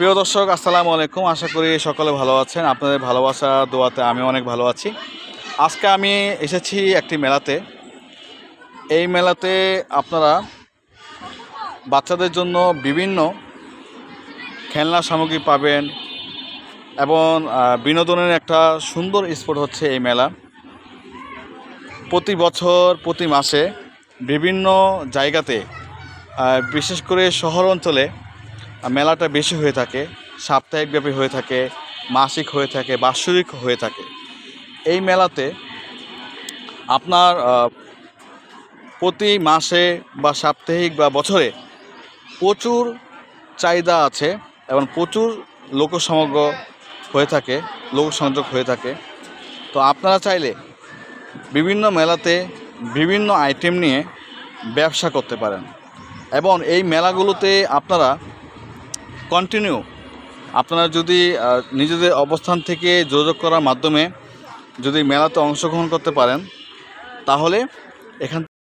প্রিয় দর্শক, আসসালামু আলাইকুম। আশা করি সকলে ভালো আছেন। আপনাদের ভালোবাসা দোয়াতে আমি অনেক ভালো আছি। আজকে আমি এসেছি একটি মেলাতে। এই মেলাতে আপনারা বাচ্চাদের জন্য বিভিন্ন খেলনা সামগ্রী পাবেন এবং বিনোদনের একটা সুন্দর স্পট হচ্ছে এই মেলা। প্রতি বছর প্রতি মাসে বিভিন্ন জায়গাতে, বিশেষ করে শহর অঞ্চলে মেলাটা বেশি হয়ে থাকে। সাপ্তাহিকব্যাপী হয়ে থাকে, মাসিক হয়ে থাকে, বাৎসরিক হয়ে থাকে। এই মেলাতে আপনার প্রতি মাসে বা সাপ্তাহিক বা বছরে প্রচুর চাহিদা আছে এবং প্রচুর লোকসমাগম হয়ে থাকে, লোকসংযোগ হয়ে থাকে। তো আপনারা চাইলে বিভিন্ন মেলাতে বিভিন্ন আইটেম নিয়ে ব্যবসা করতে পারেন এবং এই মেলাগুলোতে আপনারা কন্টিনিউ আপনারা যদি নিজেদের অবস্থান থেকে যোগাযোগ করার মাধ্যমে যদি মেলাতে অংশগ্রহণ করতে পারেন, তাহলে এখান